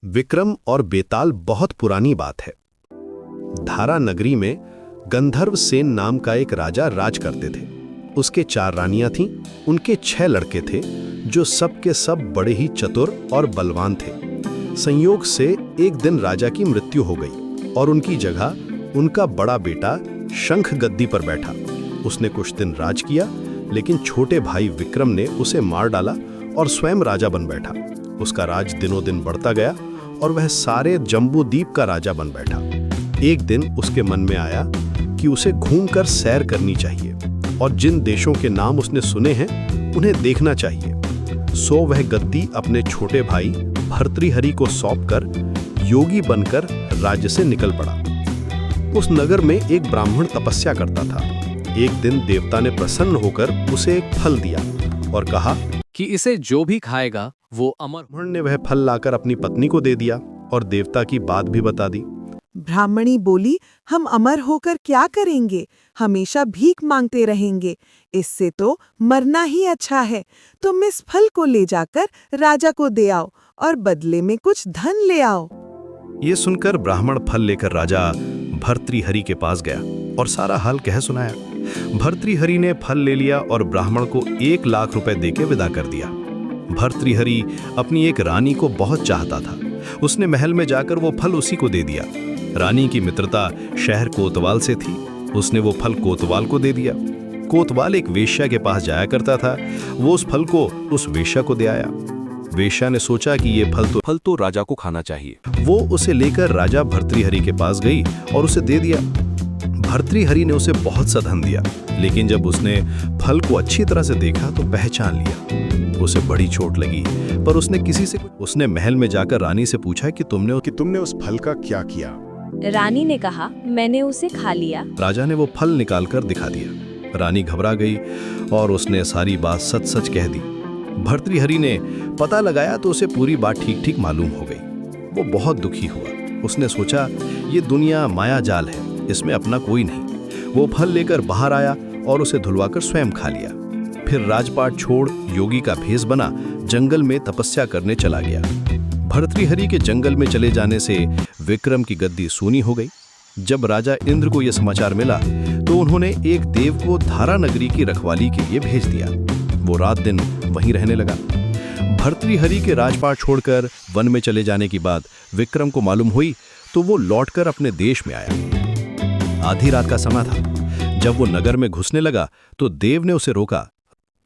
विक्रम और बेताल बहुत पुरानी बात है। धारा नगरी में गंधर्व सेन नाम का एक राजा राज करते थे। उसके 4 रानियां थीं, उनके 6 लड़के थे जो सब के सब बड़े ही चतुर और बलवान थे। संयोग से एक दिन राजा की मृत्यु हो गई और उनकी जगह उनका बड़ा बेटा शंख गद्दी पर बैठा। उसने कुछ दिन राज किया, लेकिन छोटे भाई विक्रम ने उसे मार डाला और स्वयं राजा बन बैठा। उसका राज दिनों दिन बढ़ता गया और वह सारे जम्बूद्वीप का राजा बन बैठा। एक दिन उसके मन में आया कि उसे घूमकर सैर करनी चाहिए और जिन देशों के नाम उसने सुने हैं उन्हें देखना चाहिए। सो वह गद्दी अपने छोटे भाई भर्तृहरि को सौंपकर योगी बनकर राज्य से निकल पड़ा। उस नगर में एक ब्राह्मण तपस्या करता था। एक दिन देवता ने प्रसन्न होकर उसे एक फल दिया और कहा कि इसे जो भी खाएगा वो अमर। ब्राह्मण ने वह फल लाकर अपनी पत्नी को दे दिया और देवता की बात भी बता दी। ब्राह्मणी बोली, हम अमर होकर क्या करेंगे, हमेशा भीख मांगते रहेंगे, इससे तो मरना ही अच्छा है। तुम इस फल को ले जाकर राजा को दे आओ और बदले में कुछ धन ले आओ। ये सुनकर ब्राह्मण फल लेकर राजा भर्तृहरि के पास गया और सारा हाल कह सुनाया। भर्तृहरि ने फल ले लिया और ब्राह्मण को 1 लाख रुपए देके विदा कर दिया। भर्तृहरि अपनी एक रानी को बहुत चाहता था। उसने महल में जाकर वो फल उसी को दे दिया। रानी की मित्रता शहर कोतवाल से थी। उसने वो फल कोतवाल को दे दिया। कोतवाल एक वेश्या के पास जाया करता था। वो उस फल को उस वेश्या को दे आया। वेश्या ने सोचा कि ये फल तो राजा को खाना चाहिए। वो उसे लेकर राजा भर्तृहरि के पास गई और उसे दे दिया। भर्तृहरि ने उसे बहुत सा धन दिया, लेकिन जब उसने फल को अच्छी तरह से देखा तो पहचान लिया। उसे बड़ी चोट लगी, पर उसने महल में जाकर रानी से पूछा कि तुमने उस फल का क्या किया। रानी ने कहा, मैंने उसे खा लिया। राजा ने वो फल निकालकर दिखा दिया। रानी घबरा गई और उसने सारी बात सच सच कह दी। भर्तृहरि ने पता लगाया तो उसे पूरी बात ठीक ठीक मालूम हो गई। वो बहुत दुखी हुआ। उसने सोचा ये दुनिया माया जाल है, इसमें अपना कोई नहीं। वो फल लेकर बाहर आया और उसे धुलवाकर स्वयं खा लिया। फिर राजपाट छोड़ योगी का भेष बना जंगल में तपस्या करने चला गया। भर्तृहरि के जंगल में चले जाने से विक्रम की गद्दी सूनी हो गई। जब राजा इंद्र को यह समाचार मिला तो उन्होंने एक देव को धारा नगरी की रखवाली के लिए भेज दिया। वो रात दिन वहीं रहने लगा। भर्तृहरि के राजपाट छोड़कर वन में चले जाने की बात विक्रम को मालूम हुई तो वो लौटकर अपने देश में आया। आधी रात का समय था। जब वो नगर में घुसने लगा तो देव ने उसे रोका।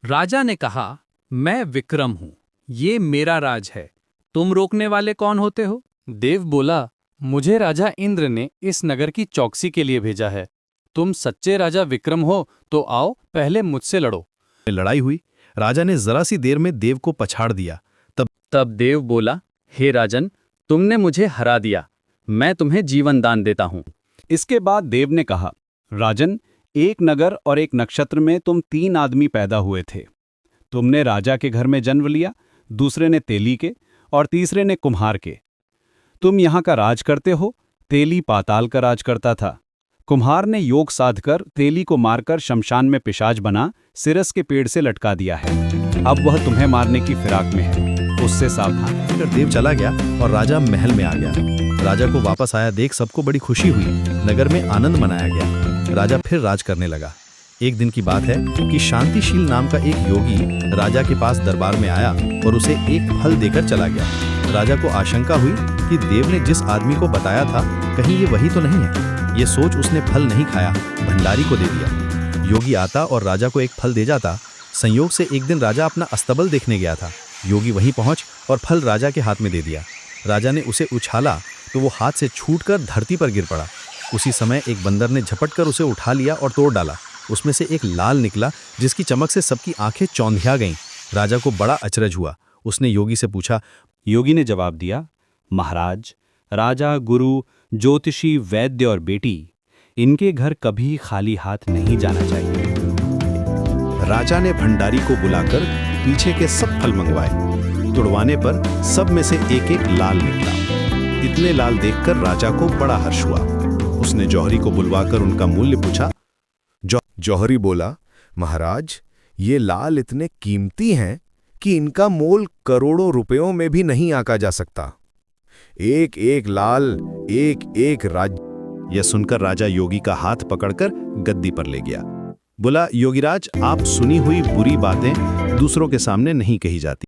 राजा ने कहा, मैं विक्रम हूं, ये मेरा राज है, तुम रोकने वाले कौन होते हो? देव बोला, मुझे राजा इंद्र ने इस नगर की चौकसी के लिए भेजा है। तुम सच्चे राजा विक्रम हो तो आओ पहले मुझसे लड़ो। लड़ाई हुई। राजा ने जरा सी देर में देव को पछाड़ दिया। तब देव बोला, हे राजन, तुमने मुझे हरा दिया, मैं तुम्हें जीवन दान देता हूं। इसके बाद देव ने कहा, राजन, एक नगर और एक नक्षत्र में तुम 3 आदमी पैदा हुए थे। तुमने राजा के घर में जन्म लिया, दूसरे ने तेली के और तीसरे ने कुम्हार के। तुम यहाँ का राज करते हो, तेली पाताल का राज करता था। कुम्हार ने योग साधकर तेली को मारकर शमशान में पिशाच बना सिरस के पेड़ से लटका दिया है। अब वह तुम्हें मारने की फिराक में है, उससे सावधान। फिर देव चला गया और राजा महल में आ गया। राजा को वापस आया देख सबको बड़ी खुशी हुई। नगर में आनंद मनाया गया। राजा फिर राज करने लगा। एक दिन की बात है कि शांतिशील नाम का एक योगी राजा के पास दरबार में आया और उसे एक फल देकर चला गया। राजा को आशंका हुई कि देव ने जिस आदमी को बताया था कहीं ये वही तो नहीं है। ये सोच उसने फल नहीं खाया, भंडारी को दे दिया। योगी आता और राजा को एक फल दे जाता। संयोग से एक दिन राजा अपना अस्तबल देखने गया था। योगी वहीं पहुंच और फल राजा के हाथ में दे दिया। राजा ने उसे उछाला तो वो हाथ से छूटकर धरती पर गिर पड़ा। उसी समय एक बंदर ने झपटकर उसे उठा लिया और तोड़ डाला। उसमें से एक लाल निकला जिसकी चमक से सबकी आंखें चौंधिया गईं। राजा को बड़ा अचरज हुआ। उसने योगी से पूछा। योगी ने जवाब दिया, महाराज, राजा, गुरु, ज्योतिषी, वैद्य और बेटी, इनके घर कभी खाली हाथ नहीं जाना चाहिए। राजा ने भंडारी को बुलाकर पीछे के सब फल मंगवाए। तुड़वाने पर सब में से एक एक लाल निकला। इतने लाल देखकर राजा को बड़ा हर्ष हुआ। उसने जौहरी को बुलवाकर उनका मूल्य पूछा। जौहरी बोला, महाराज, ये लाल इतने कीमती हैं कि इनका मोल करोड़ों रुपयों में भी नहीं आंका जा सकता। एक एक लाल, एक एक राज्य। यह सुनकर राजा योगी का हाथ पकड़कर गद्दी पर ले गया। बोला, योगीराज, आप सुनी हुई बुरी बातें दूसरों के सामने नहीं कही जाती।